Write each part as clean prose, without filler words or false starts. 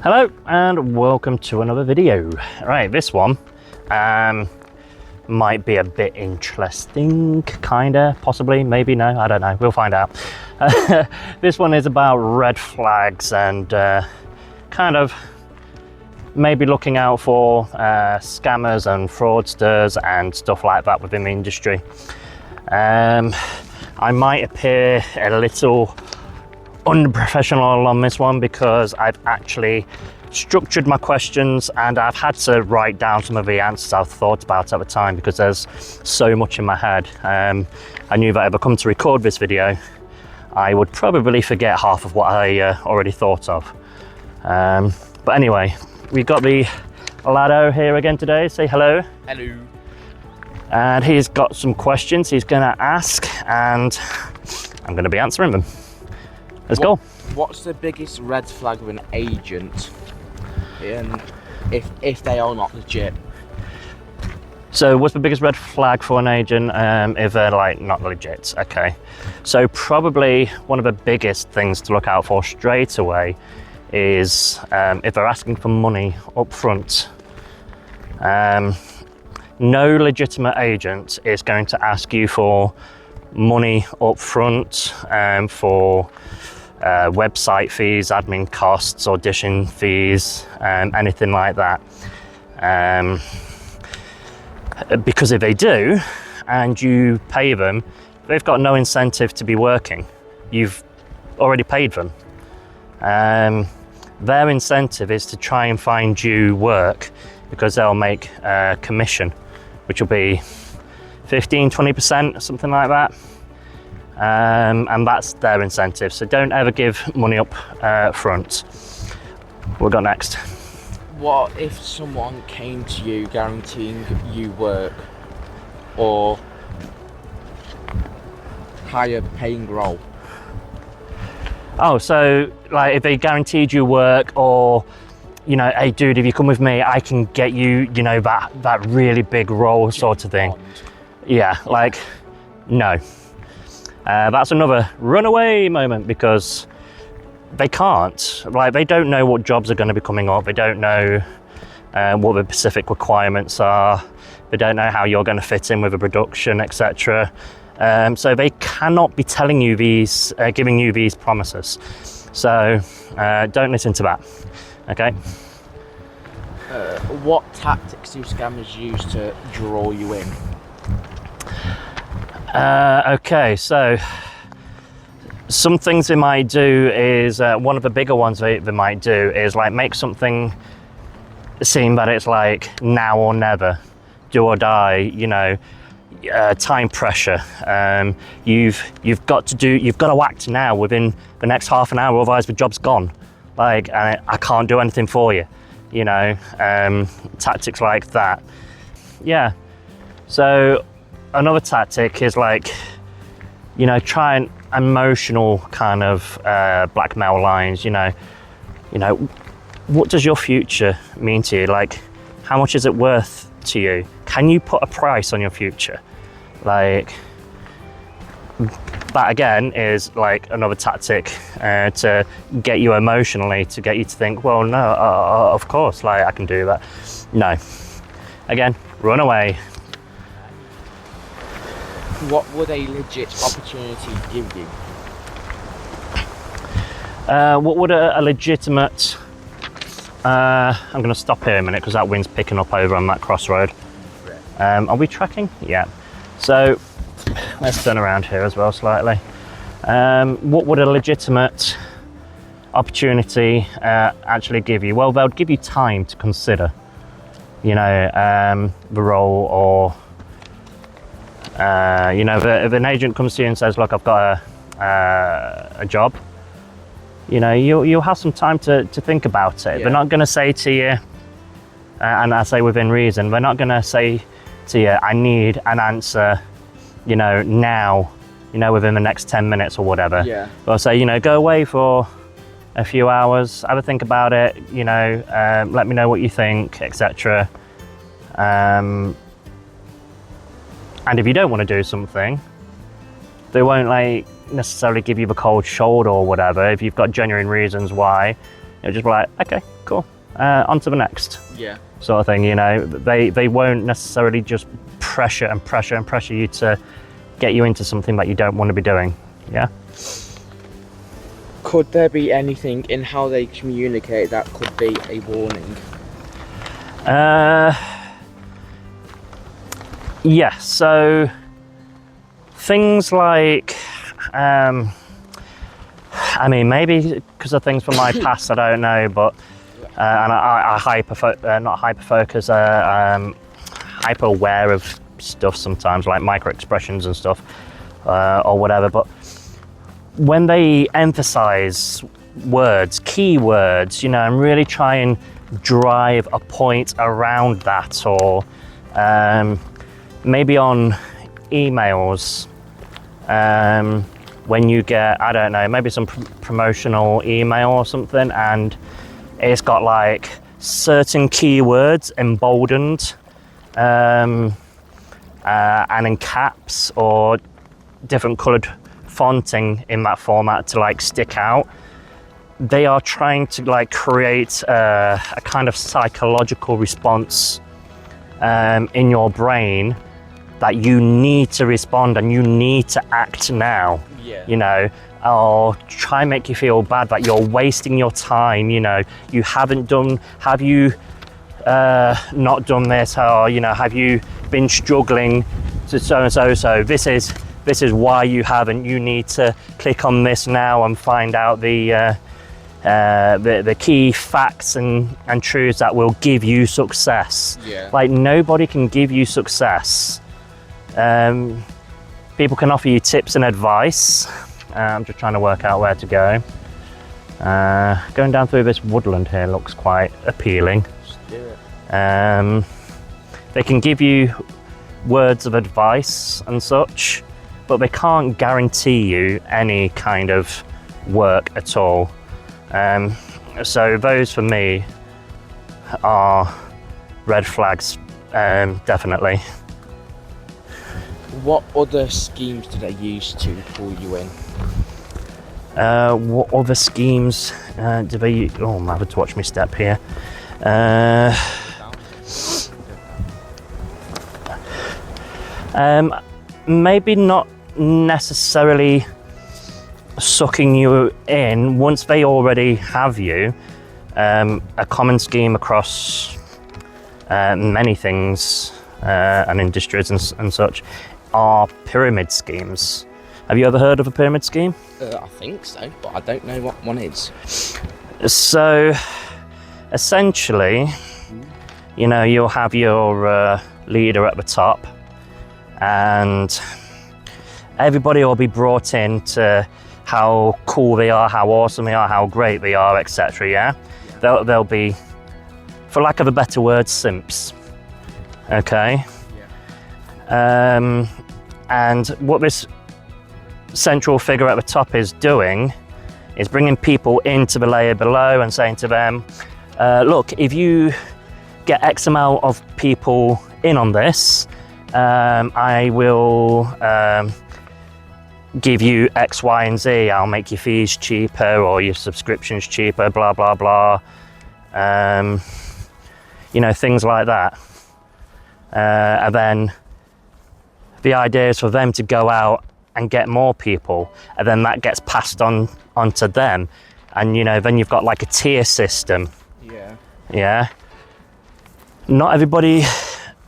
Hello and welcome to another video. Right, this one might be a bit interesting, kinda, possibly, maybe, no, I don't know, we'll find out. This one is about red flags and kind of maybe looking out for scammers and fraudsters and stuff like that within the industry. I might appear a little unprofessional on this one because I've actually structured my questions and I've had to write down some of the answers I've thought about at the time because there's so much in my head. I knew that if I come to record this video I would probably forget half of what I already thought of. But anyway, we've got the Lado here again today. Say hello. Hello. And he's got some questions he's going to ask and I'm going to be answering them. Let's go. What's the biggest red flag of an agent, if they are not legit? So what's the biggest red flag for an agent if they're like not legit? Okay, so probably one of the biggest things to look out for straight away is if they're asking for money up front. No legitimate agent is going to ask you for money up front for website fees, admin costs, audition fees, anything like that. Because if they do and you pay them, they've got no incentive to be working. You've already paid them. Their incentive is to try and find you work because they'll make a commission, which will be 15-20%, something like that. And that's their incentive. So don't ever give money up front. What we got next? What if someone came to you guaranteeing you work or higher paying role? Oh, so like if they guaranteed you work or, you know, hey dude, if you come with me, I can get you, you know, that really big role sort of thing. Yeah, like, no. That's another runaway moment because they can't, like they don't know what jobs are going to be coming up. They don't know what the specific requirements are. They don't know how you're going to fit in with the production, etc. So they cannot be telling you these, giving you these promises. So don't listen to that, okay? What tactics do scammers use to draw you in? Okay, so some things they might do is, one of the bigger ones they might do is like make something seem that it's like now or never, do or die, you know, time pressure. You've got to act now within the next half an hour, otherwise the job's gone. Like, I can't do anything for you, you know, tactics like that. Yeah, so another tactic is like, you know, try an emotional kind of blackmail lines, you know, what does your future mean to you? Like, how much is it worth to you? Can you put a price on your future? Like, that again is like another tactic to get you emotionally, to get you to think, well, no, of course, like I can do that. No, again, run away. What would a legit opportunity give you? What would a legitimate... I'm going to stop here a minute because that wind's picking up over on that crossroad. Are we tracking? Yeah. So let's turn around here as well slightly. What would a legitimate opportunity actually give you? Well, they'll give you time to consider, you know, the role, or you know, if an agent comes to you and says, look, I've got a job, you know, you'll have some time to think about it. Yeah. They're not going to say to you, and I say within reason, they're not going to say to you, I need an answer, you know, now, you know, within the next 10 minutes or whatever. Yeah. They'll say, you know, go away for a few hours, have a think about it, you know, let me know what you think, etc. And if you don't want to do something, they won't like necessarily give you the cold shoulder or whatever. If you've got genuine reasons why, It'll just be like, okay, cool, on to the next Yeah. sort of thing. You know, they won't necessarily just pressure you to get you into something that you don't want to be doing. Yeah. Could there be anything in how they communicate that could be a warning? Yeah, so things like, I mean, maybe because of things from my past, I don't know, but and I not hyper focus, hyper aware of stuff sometimes, like micro expressions and stuff, or whatever. But when they emphasize words, keywords, you know, and really try and drive a point around that, or maybe on emails, when you get, I don't know, maybe some promotional email or something, and it's got like certain keywords emboldened and in caps or different coloured fonting in that format to like stick out. They are trying to like create a kind of psychological response in your brain that you need to respond and you need to act now. Yeah. You know, or try and make you feel bad that you're wasting your time. You know, you haven't done, have you not done this, or, you know, have you been struggling to so and so, so this is why you haven't. You need to click on this now and find out the key facts and truths that will give you success. Yeah. Like, nobody can give you success. People can offer you tips and advice. I'm just trying to work out where to go. Going down through this woodland here looks quite appealing. Just do it. They can give you words of advice and such, but they can't guarantee you any kind of work at all. So those for me are red flags, definitely. What other schemes do they use to pull you in? What other schemes do they use? Oh, I'm having to watch my step here. Maybe not necessarily sucking you in once they already have you. A common scheme across many things and industries and such are pyramid schemes. Have you ever heard of a pyramid scheme? I think so, but I don't know what one is. So essentially, you know, you'll have your leader at the top, and everybody will be brought in to how cool they are, how awesome they are, how great they are, etc. Yeah, they'll be, for lack of a better word, simps. Okay. Yeah. And what this central figure at the top is doing is bringing people into the layer below and saying to them, look, if you get X amount of people in on this, I will give you X, Y, and Z. I'll make your fees cheaper or your subscriptions cheaper, blah, blah, blah. You know, things like that. And then the idea is for them to go out and get more people, and then that gets passed on onto them. And, you know, then you've got like a tier system. Yeah. Yeah. Not everybody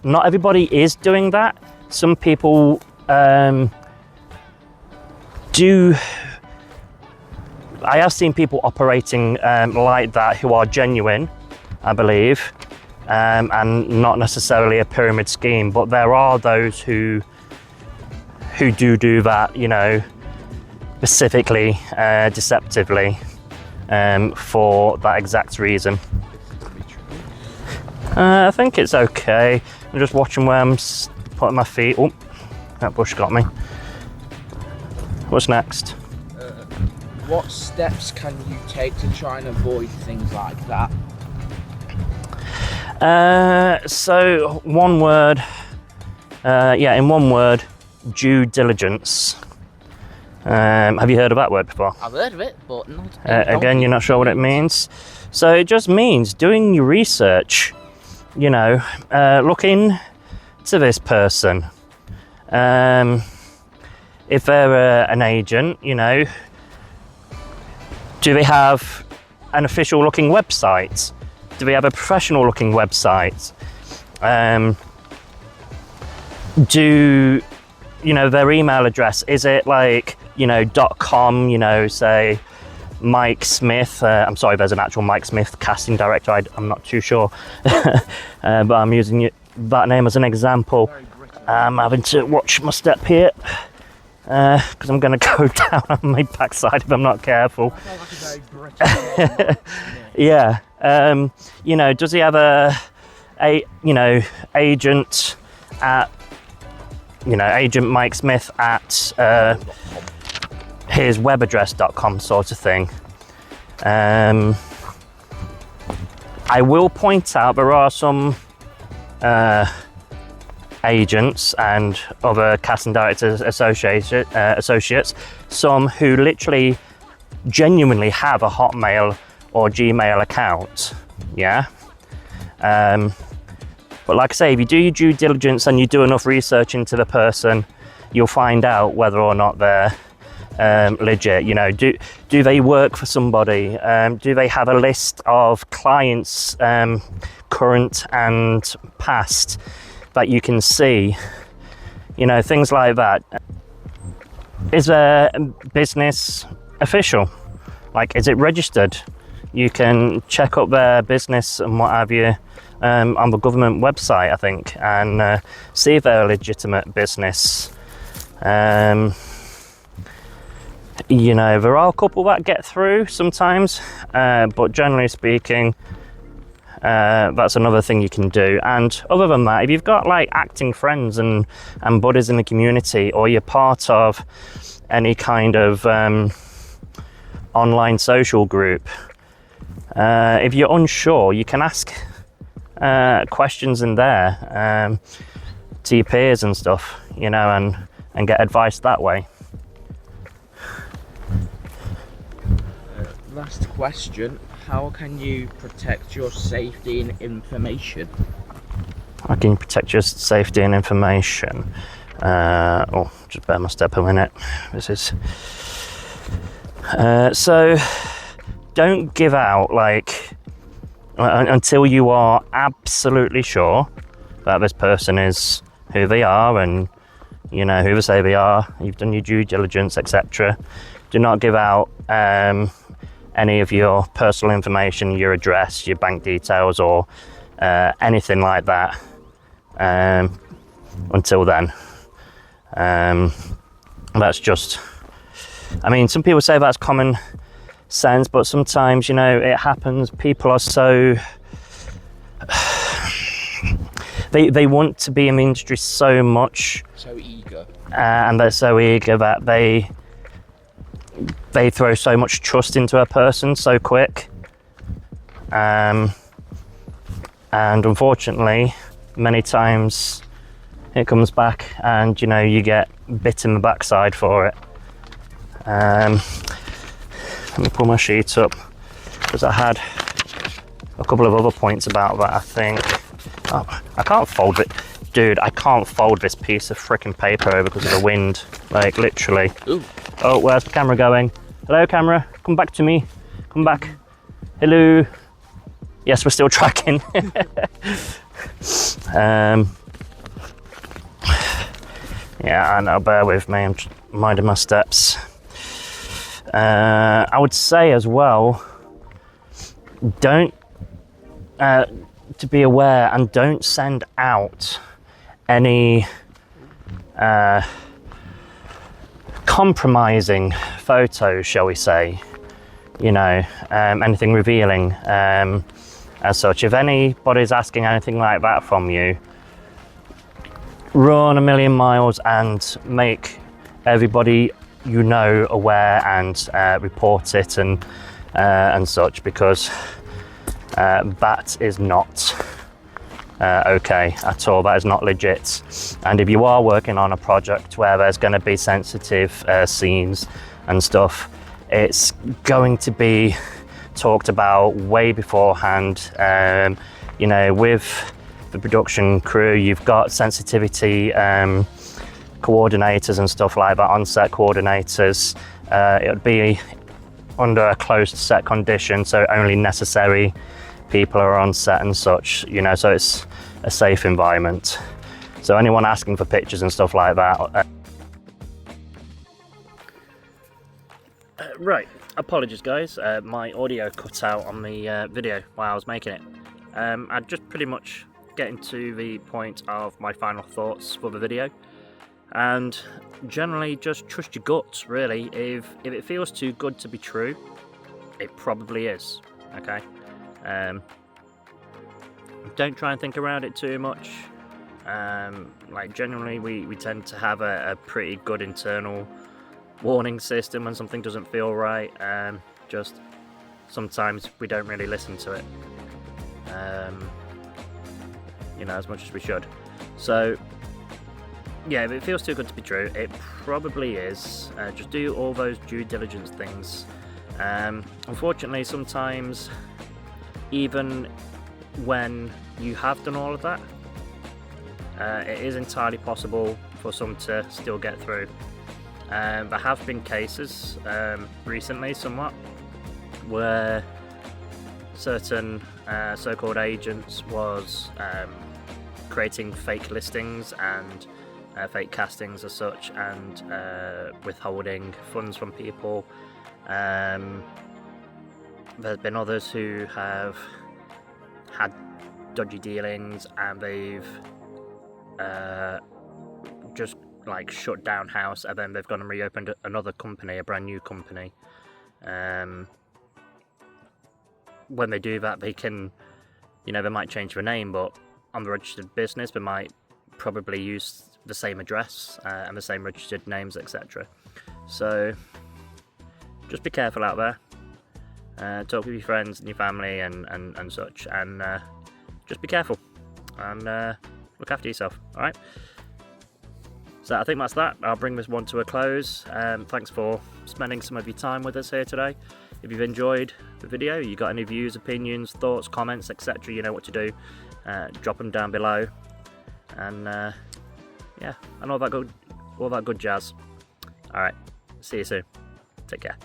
is doing that. Some people do. I have seen people operating like that who are genuine, I believe, and not necessarily a pyramid scheme. But there are those who do that, you know, specifically, deceptively, for that exact reason. I think it's okay. I'm just watching where I'm putting my feet. Oh, that bush got me. What's next? What steps can you take to try and avoid things like that? So one word, in one word, due diligence. Have you heard of that word before? I've heard of it, but not. Again, you're not sure what it means. So it just means doing your research. You know, look into this person. If they're an agent, you know, do they have an official looking website? Do they have a professional looking website? Do, you know, their email address, is it like, you know, .com, you know, say Mike Smith, I'm sorry, there's an actual Mike Smith casting director, I'm not too sure, but I'm using that name as an example. I'm having to watch my step here, because I'm going to go down on my backside if I'm not careful. Yeah, you know, does he have a you know, agent at, you know, agent Mike Smith at his web address.com sort of thing. I will point out there are some agents and other casting directors associates, some who literally genuinely have a Hotmail or Gmail account, yeah. But like I say, if you do your due diligence and you do enough research into the person, you'll find out whether or not they're legit. You know, do they work for somebody? Do they have a list of clients, current and past, that you can see? You know, things like that. Is their business official? Like, is it registered? You can check up their business and what have you on the government website, I think, and see if they're a legitimate business. You know, there are a couple that get through sometimes, but generally speaking, that's another thing you can do. And other than that, if you've got like acting friends and buddies in the community, or you're part of any kind of online social group, if you're unsure, you can ask questions in there to your peers and stuff, you know, and get advice that way. Last question, how can you protect your safety and information? How can you protect your safety and information? Oh, just bear my step a minute. This is... so, don't give out, like, until you are absolutely sure that this person is who they are and, you know, who they say they are, you've done your due diligence, etc. Do not give out any of your personal information, your address, your bank details, or anything like that until then. That's just, I mean, some people say that's common sense, but sometimes, you know, it happens. People are so they want to be in the industry so much, so eager, and they're so eager that they throw so much trust into a person so quick, and unfortunately many times it comes back and, you know, you get bit in the backside for it. Let me pull my sheet up, because I had a couple of other points about that, I think. Oh, I can't fold it. Dude, I can't fold this piece of freaking paper over because of the wind. Like, literally. Ooh. Oh, where's the camera going? Hello, camera. Come back to me. Come back. Hello. Yes, we're still tracking. Yeah, I know. Bear with me. I'm just minding my steps. I would say as well, don't... to be aware, and don't send out any compromising photos, shall we say, you know, anything revealing as such. If anybody's asking anything like that from you, run a million miles and make everybody you know aware, and report it and such, because that is not okay at all. That is not legit. And if you are working on a project where there's going to be sensitive scenes and stuff, it's going to be talked about way beforehand. You know, with the production crew, you've got sensitivity coordinators and stuff like that, on-set coordinators. It would be under a closed set condition, so only necessary people are on set and such, you know, so it's a safe environment. So anyone asking for pictures and stuff like that. Right, apologies guys, my audio cut out on the video while I was making it. I'd just pretty much getting to the point of my final thoughts for the video, and generally just trust your guts really. If it feels too good to be true, it probably is, okay? Don't try and think around it too much. Like generally we tend to have a pretty good internal warning system when something doesn't feel right, just sometimes we don't really listen to it, you know, as much as we should. So yeah, if it feels too good to be true, it probably is. Just do all those due diligence things. Unfortunately, sometimes even when you have done all of that, it is entirely possible for some to still get through. There have been cases recently somewhat where certain so-called agents was creating fake listings and fake castings as such, and withholding funds from people. There's been others who have had dodgy dealings and they've just like shut down house, and then they've gone and reopened another company, a brand new company. When they do that, they can, you know, they might change the name, but on the registered business they might probably use the same address and the same registered names, etc. So just be careful out there. Talk with your friends and your family and such, and just be careful and look after yourself. Alright, so I think that's that. I'll bring this one to a close. Thanks for spending some of your time with us here today. If you've enjoyed the video, you got any views, opinions, thoughts, comments, etc., you know what to do. Drop them down below, and yeah, and all that good jazz. Alright, see you soon. Take care.